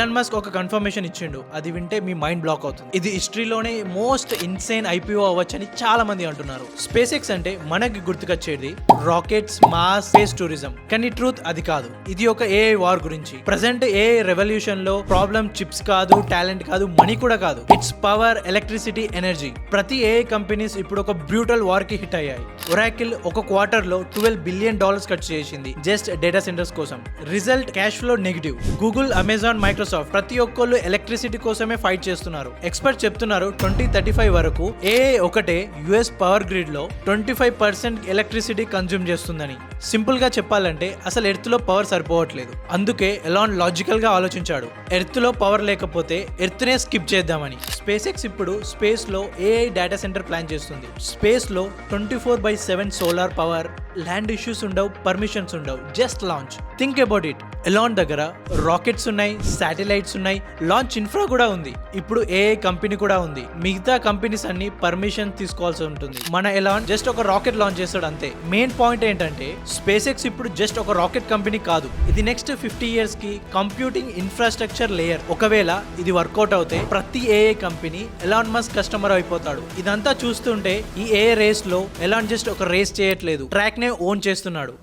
Elon Musk ఒక confirmation ఇచ్చిండు, అది వింటే మీ మైండ్ బ్లాక్ అవుతుంది. ఇది హిస్టరీలోనే మోస్ట్ ఇన్సేన్ ఐపీఓ అవ్వచ్చని చాలా మంది అంటున్నారు. స్పేస్ ఎక్స్ అంటే మనకి గుర్తుకొచ్చేది రాకెట్స్, మాస్, స్పేస్ టూరిజం. కానీ ట్రూత్ అది కాదు. ఇది ఒక ఏఐ వార్ గురించి. ప్రెసెంట్ ఏఐ రెవల్యూషన్ లో ప్రాబ్లం చిప్స్ కాదు, టాలెంట్ కాదు, మనీ కూడా కాదు. Its power, electricity, energy. ప్రతి ఏఐ కంపెనీస్ ఇప్పుడు ఒక బ్రూటల్ వార్ కి హిట్ అయ్యాయి. ఒరాకిల్ ఒక క్వార్టర్ లో $12 బిలియన్ ఖర్చు చేసింది జస్ట్ డేటా సెంటర్స్ కోసం. Result cash flow negative. Google, Amazon, Microsoft ప్రతి ఒక్కళ్ళు ఎలక్ట్రిసిటీ కోసమే ఫైట్ చేస్తున్నారు. ఎక్స్పర్ట్ చెప్తున్నారు 2035 వరకు ఏఐ ఒకటే యుఎస్ పవర్ గ్రిడ్ లో 25% ఎలక్ట్రిసిటీ కన్జ్యూమ్ చేస్తుందని. సింపుల్ గా చెప్పాలంటే అసలు ఎర్త్ లో పవర్ సరిపోవట్లేదు. అందుకే ఎలాన్ లాజికల్ గా ఆలోచించాడు, ఎర్త్ లో పవర్ లేకపోతే ఎర్త్ నే స్కిప్ చేద్దామని. స్పేస్ ఎక్స్ ఇప్పుడు స్పేస్ లో ఏఐ డేటా సెంటర్ ప్లాన్ చేస్తుంది. స్పేస్ లో 24/7 సోలార్ పవర్, ల్యాండ్ ఇష్యూస్ ఉండవు, పర్మిషన్స్ ఉండవు, just launch. Think about it. Elon దగ్గర రాకెట్స్ ఉన్నాయి, శాటిలైట్స్ ఉన్నాయి, లాంచ్ ఇన్ఫ్రా కూడా ఉంది. ఇప్పుడు ఏఐ కంపెనీ కూడా ఉంది. మిగతా కంపెనీస్ అన్ని పర్మిషన్ తీసుకోవాల్సి ఉంటుంది. మన ఎలాన్ జస్ట్ ఒక రాకెట్ లాంచ్ చేస్తాడు అంతే. మెయిన్ పాయింట్ ఏంటంటే స్పేస్ ఎక్స్ ఇప్పుడు జస్ట్ ఒక రాకెట్ కంపెనీ కాదు, ఇది నెక్స్ట్ 50 years కి కంప్యూటింగ్ ఇన్ఫ్రాస్ట్రక్చర్ లేయర్. ఒకవేళ ఇది వర్కౌట్ అవుతే ప్రతి AI company Elon Musk customer అయిపోతాడు. ఇదంతా చూస్తుంటే ఈ ఏఐ రేస్ లో ఎలాన్ జస్ట్ ఒక రేస్ చేయట్లేదు, ట్రాక్ నే ఓన్ చేస్తున్నాడు.